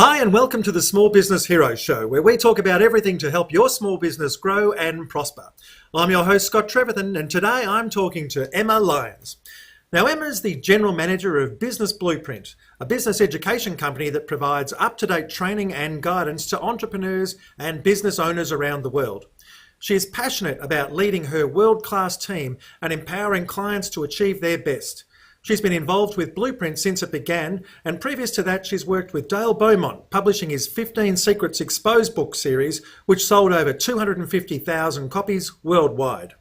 Hi, and welcome to the Small Business Heroes Show, where we talk about everything to help your small business grow and prosper. I'm your host, Scott Trevathan, and today I'm talking to Emma Lyons. Now, Emma is the General Manager of Business Blueprint, a business education company that provides up-to-date training and guidance to entrepreneurs and business owners around the world. She is passionate about leading her world-class team and empowering clients to achieve their best. She's been involved with Blueprint since it began, and previous to that she's worked with Dale Beaumont, publishing his 15 Secrets Exposed book series, which sold over 250,000 copies worldwide.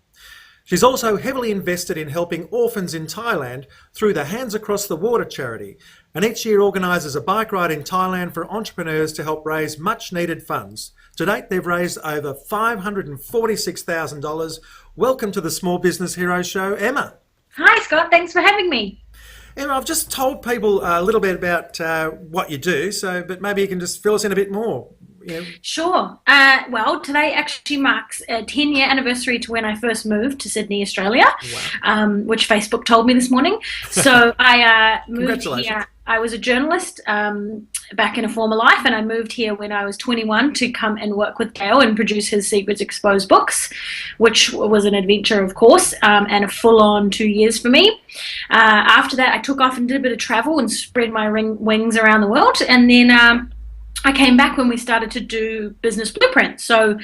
She's also heavily invested in helping orphans in Thailand through the Hands Across the Water charity, and each year organises a bike ride in Thailand for entrepreneurs to help raise much needed funds. To date, they've raised over $546,000. Welcome to the Small Business Heroes Show, Emma. Hi Scott, thanks for having me. Emma, I've just told people a little bit about what you do, but maybe you can just fill us in a bit more. Sure. Well, today actually marks a 10-year anniversary to when I first moved to Sydney, Australia, wow. Which Facebook told me this morning. So I moved here. I was a journalist back in a former life, and I moved here when I was 21 to come and work with Dale and produce his Secrets Exposed books, which was an adventure, of course, and a full-on 2 years for me. After that, I took off and did a bit of travel and spread my wings around the world, and then I came back when we started to do Business Blueprint. So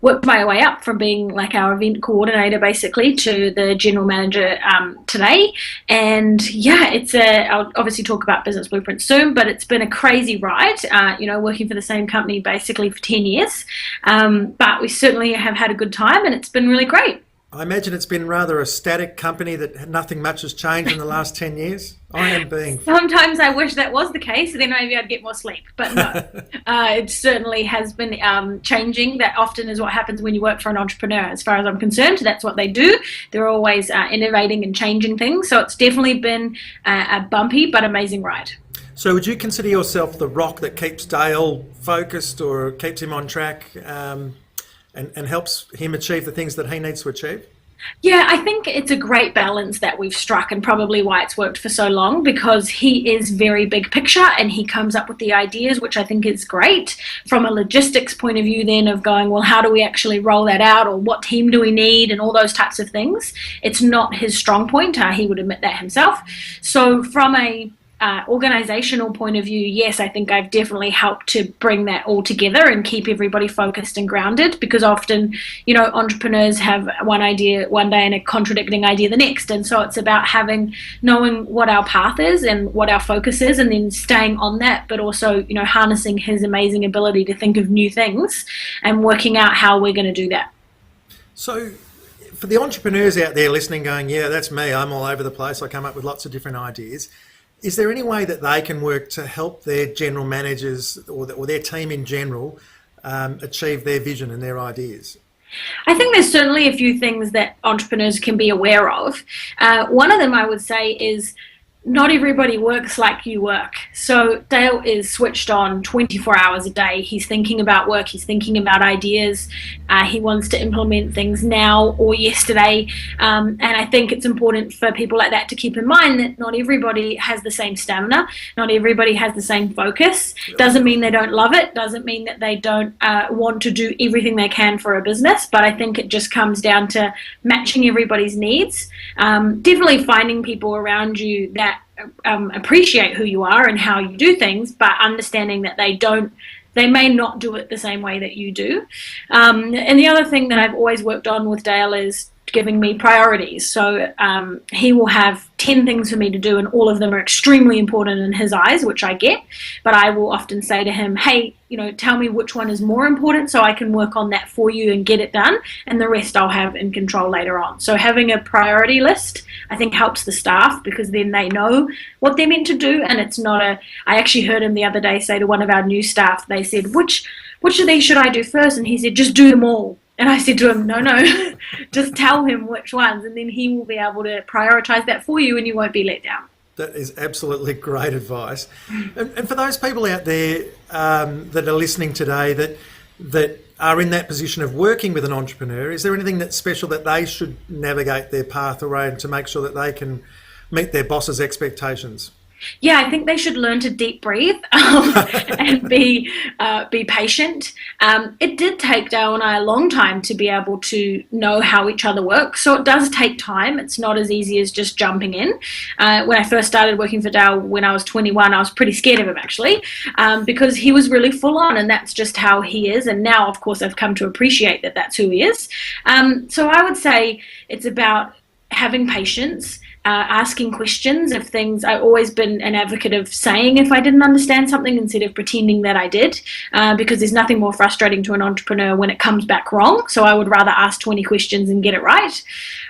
worked my way up from being like our event coordinator basically to the general manager today. And yeah, I'll obviously talk about Business Blueprint soon, but it's been a crazy ride, working for the same company basically for 10 years. But we certainly have had a good time and it's been really great. I imagine it's been rather a static company that nothing much has changed in the last 10 years. Sometimes I wish that was the case, then maybe I'd get more sleep. But no, it certainly has been changing. That often is what happens when you work for an entrepreneur. As far as I'm concerned, that's what they do. They're always innovating and changing things. So it's definitely been a bumpy but amazing ride. So would you consider yourself the rock that keeps Dale focused or keeps him on track? And helps him achieve the things that he needs to achieve? Yeah, I think it's a great balance that we've struck, and probably why it's worked for so long, because he is very big picture and he comes up with the ideas, which I think is great from a logistics point of view then of going, well, how do we actually roll that out, or what team do we need, and all those types of things. It's not his strong point. He would admit that himself. So from a organizational point of view, yes, I think I've definitely helped to bring that all together and keep everybody focused and grounded, because often, entrepreneurs have one idea one day and a contradicting idea the next. And so it's about knowing what our path is and what our focus is, and then staying on that, but also, harnessing his amazing ability to think of new things and working out how we're going to do that. So for the entrepreneurs out there listening going, yeah, that's me, I'm all over the place, I come up with lots of different ideas. Is there any way that they can work to help their general managers or their team in general achieve their vision and their ideas? I think there's certainly a few things that entrepreneurs can be aware of. One of them I would say is not everybody works like you work. So Dale is switched on 24 hours a day. He's thinking about work. He's thinking about ideas. He wants to implement things now or yesterday. And I think it's important for people like that to keep in mind that not everybody has the same stamina. Not everybody has the same focus. Doesn't mean they don't love it. Doesn't mean that they don't want to do everything they can for a business. But I think it just comes down to matching everybody's needs. Definitely finding people around you that appreciate who you are and how you do things, but understanding that they may not do it the same way that you do. And the other thing that I've always worked on with Dale is giving me priorities. So he will have 10 things for me to do, and all of them are extremely important in his eyes, which I get. But I will often say to him, hey, tell me which one is more important so I can work on that for you and get it done, and the rest I'll have in control later on. So having a priority list, I think, helps the staff, because then they know what they're meant to do. And it's not I actually heard him the other day say to one of our new staff, they said, which of these should I do first? And he said, just do them all. And I said to him, no, just tell him which ones, and then he will be able to prioritize that for you and you won't be let down. That is absolutely great advice. And for those people out there that are listening today that are in that position of working with an entrepreneur, is there anything that's special that they should navigate their path around to make sure that they can meet their boss's expectations? Yeah, I think they should learn to deep breathe and be patient. It did take Dale and I a long time to be able to know how each other work, so it does take time. It's not as easy as just jumping in. When I first started working for Dale when I was 21, I was pretty scared of him actually, because he was really full on, and that's just how he is. And now, of course, I've come to appreciate that that's who he is. So I would say it's about having patience, asking questions of things. I've always been an advocate of saying if I didn't understand something instead of pretending that I did, because there's nothing more frustrating to an entrepreneur when it comes back wrong. So I would rather ask 20 questions and get it right.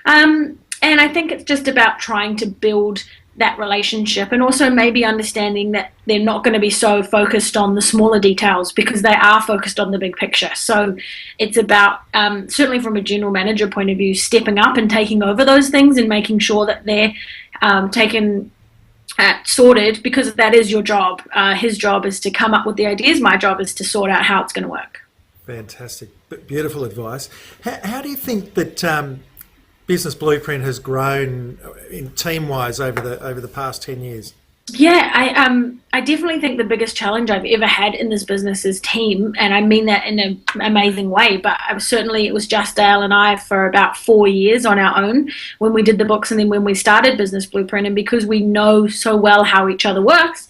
And I think it's just about trying to build that relationship, and also maybe understanding that they're not going to be so focused on the smaller details because they are focused on the big picture. So it's about, certainly from a general manager point of view, stepping up and taking over those things and making sure that they're taken sorted, because that is your job. His job is to come up with the ideas. My job is to sort out how it's going to work. Fantastic. Beautiful advice. How do you think that Business Blueprint has grown in team-wise over the past 10 years? Yeah, I definitely think the biggest challenge I've ever had in this business is team, and I mean that in an amazing way. But certainly it was just Dale and I for about 4 years on our own when we did the books, and then when we started Business Blueprint. And because we know so well how each other works,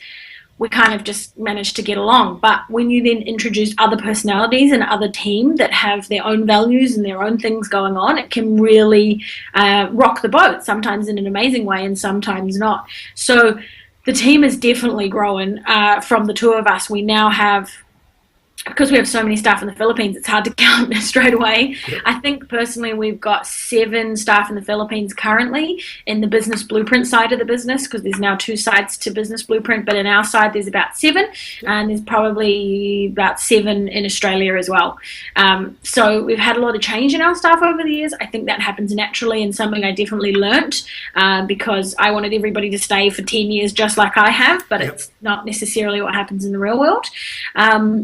we kind of just managed to get along. But when you then introduce other personalities and other team that have their own values and their own things going on, it can really rock the boat, sometimes in an amazing way and sometimes not. So the team is definitely growing. From the two of us, we now have, because we have so many staff in the Philippines, it's hard to count straight away. Yep. I think personally we've got 7 staff in the Philippines currently in the Business Blueprint side of the business, because there's now 2 sides to Business Blueprint, but in our side there's about 7, yep. And there's probably about 7 in Australia as well. So we've had a lot of change in our staff over the years. I think that happens naturally, and something I definitely learnt, because I wanted everybody to stay for 10 years just like I have, but yep. It's not necessarily what happens in the real world.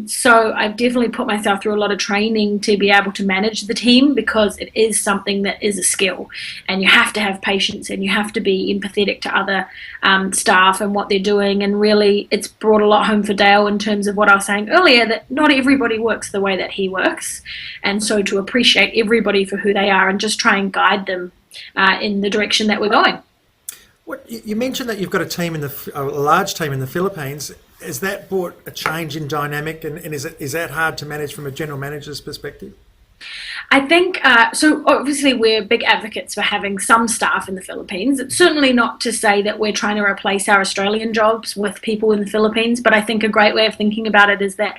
So I've definitely put myself through a lot of training to be able to manage the team, because it is something that is a skill, and you have to have patience and you have to be empathetic to other staff and what they're doing. And really it's brought a lot home for Dale in terms of what I was saying earlier, that not everybody works the way that he works, and so to appreciate everybody for who they are and just try and guide them in the direction that we're going. You mentioned that you've got a large team in the Philippines. Has that brought a change in dynamic, and is that hard to manage from a general manager's perspective? I think, so obviously we're big advocates for having some staff in the Philippines. It's certainly not to say that we're trying to replace our Australian jobs with people in the Philippines, but I think a great way of thinking about it is that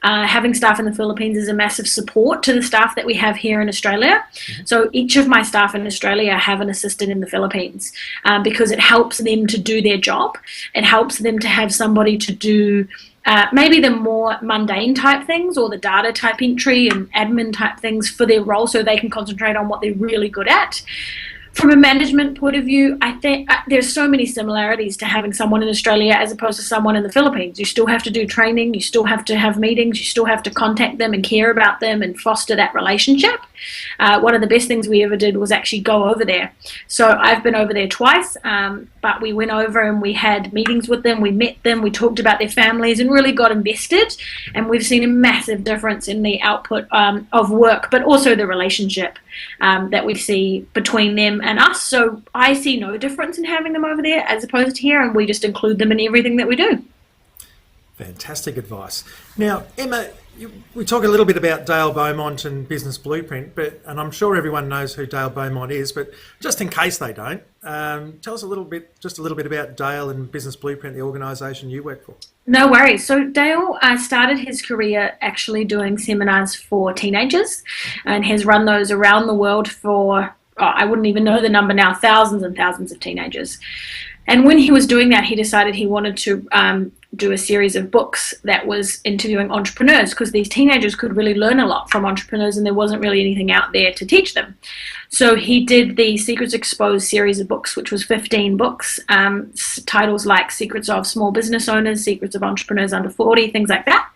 having staff in the Philippines is a massive support to the staff that we have here in Australia. Mm-hmm. So each of my staff in Australia have an assistant in the Philippines, because it helps them to do their job. It helps them to have somebody to do maybe the more mundane type things, or the data type entry and admin type things for their role, so they can concentrate on what they're really good at. From a management point of view, I think there's so many similarities to having someone in Australia as opposed to someone in the Philippines. You still have to do training, you still have to have meetings, you still have to contact them and care about them and foster that relationship. One of the best things we ever did was actually go over there. So I've been over there twice, but we went over and we had meetings with them, we met them, we talked about their families and really got invested. And we've seen a massive difference in the output of work, but also the relationship that we see between them and us. So I see no difference in having them over there as opposed to here, and we just include them in everything that we do. Fantastic advice. Now, Emma, we talk a little bit about Dale Beaumont and Business Blueprint, and I'm sure everyone knows who Dale Beaumont is, but just in case they don't, tell us a little bit about Dale and Business Blueprint, the organisation you work for. No worries. So Dale started his career actually doing seminars for teenagers, and has run those around the world for, I wouldn't even know the number now, thousands and thousands of teenagers. And when he was doing that, he decided he wanted to do a series of books that was interviewing entrepreneurs, because these teenagers could really learn a lot from entrepreneurs and there wasn't really anything out there to teach them. So he did the Secrets Exposed series of books, which was 15 books, titles like Secrets of Small Business Owners, Secrets of Entrepreneurs Under 40, things like that.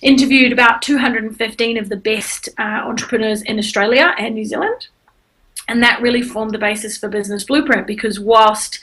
Interviewed about 215 of the best entrepreneurs in Australia and New Zealand. And that really formed the basis for Business Blueprint, because whilst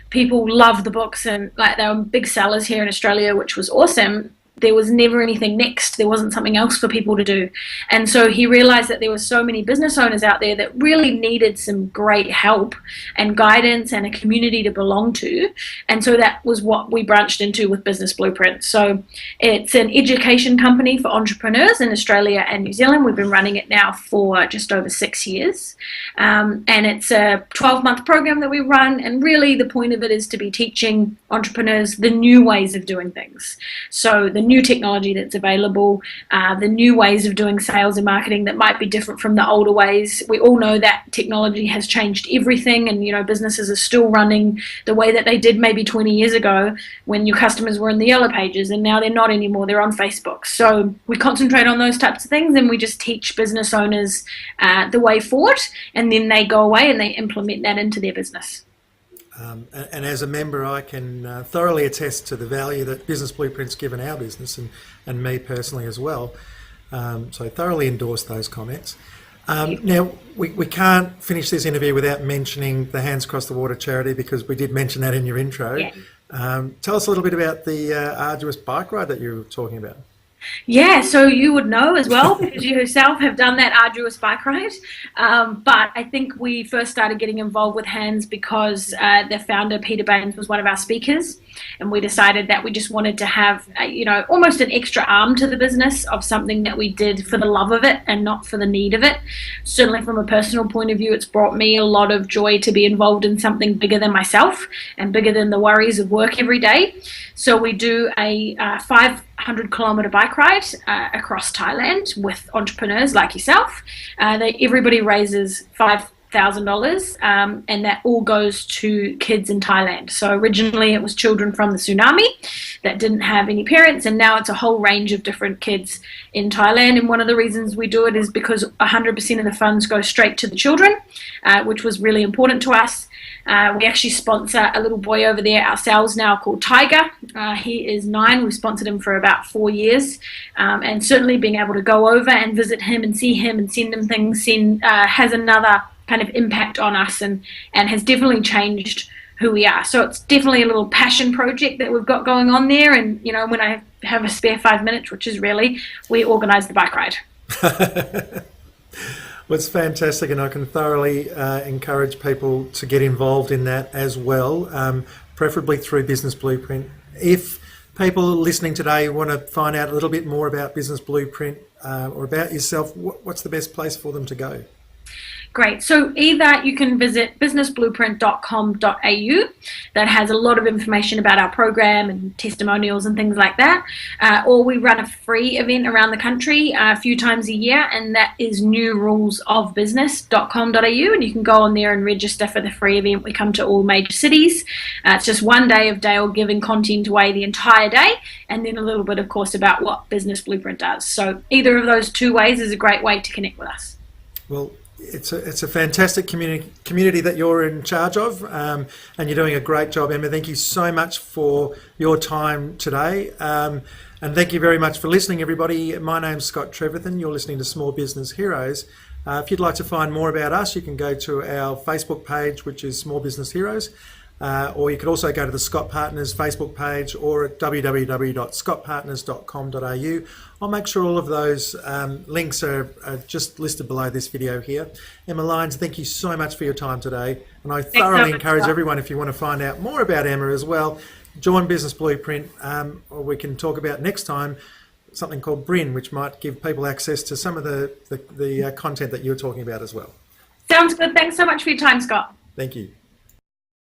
people love the books and like they were big sellers here in Australia, which was awesome, there was never anything next. There wasn't something else for people to do. And so he realized that there were so many business owners out there that really needed some great help and guidance and a community to belong to. And so that was what we branched into with Business Blueprint. So it's an education company for entrepreneurs in Australia and New Zealand. We've been running it now for just over 6 years. And it's a 12-month program that we run. And really the point of it is to be teaching entrepreneurs the new ways of doing things. So the new technology that's available, the new ways of doing sales and marketing that might be different from the older ways. We all know that technology has changed everything, and businesses are still running the way that they did maybe 20 years ago when your customers were in the yellow pages, and now they're not anymore. They're on Facebook. So we concentrate on those types of things, and we just teach business owners the way forward, and then they go away and they implement that into their business. And as a member, I can thoroughly attest to the value that Business Blueprint's given our business and me personally as well. So I thoroughly endorse those comments. Now, we can't finish this interview without mentioning the Hands Across the Water charity, because we did mention that in your intro. Yeah. Tell us a little bit about the arduous bike ride that you were talking about. Yeah, so you would know as well, because you yourself have done that arduous bike ride. But I think we first started getting involved with Hands because the founder, Peter Baines, was one of our speakers. And we decided that we just wanted to have, almost an extra arm to the business of something that we did for the love of it and not for the need of it. Certainly from a personal point of view, it's brought me a lot of joy to be involved in something bigger than myself and bigger than the worries of work every day. So we do a 500-kilometre bike ride across Thailand with entrepreneurs like yourself. Everybody raises $5,000, and that all goes to kids in Thailand. So originally it was children from the tsunami that didn't have any parents, and now it's a whole range of different kids in Thailand. And one of the reasons we do it is because 100% of the funds go straight to the children, which was really important to us. We actually sponsor a little boy over there ourselves now called Tiger. He is 9. We've sponsored him for about 4 years. And certainly being able to go over and visit him and see him and send him things has another kind of impact on us and has definitely changed who we are. So it's definitely a little passion project that we've got going on there. And, when I have a spare 5 minutes, which is really, we organise the bike ride. Well, it's fantastic, and I can thoroughly encourage people to get involved in that as well, preferably through Business Blueprint. If people listening today want to find out a little bit more about Business Blueprint or about yourself, what's the best place for them to go? Great. So either you can visit businessblueprint.com.au. That has a lot of information about our program and testimonials and things like that. Or we run a free event around the country a few times a year, and that is newrulesofbusiness.com.au. And you can go on there and register for the free event. We come to all major cities. It's just one day of Dale giving content away the entire day, and then a little bit, of course, about what Business Blueprint does. So either of those two ways is a great way to connect with us. Well, it's a fantastic community that you're in charge of, and you're doing a great job, Emma. Thank you so much for your time today, and thank you very much for listening, everybody. My name's Scott Treverton. You're listening to Small Business Heroes. If you'd like to find more about us, you can go to our Facebook page, which is Small Business Heroes, or you could also go to the Scott Partners Facebook page or at www.scottpartners.com.au. I'll make sure all of those links are just listed below this video here. Emma Lyons, thank you so much for your time today. And I thoroughly encourage everyone, if you want to find out more about Emma as well, join Business Blueprint, or we can talk about next time something called Brin, which might give people access to some of the content that you're talking about as well. Sounds good. Thanks so much for your time, Scott. Thank you.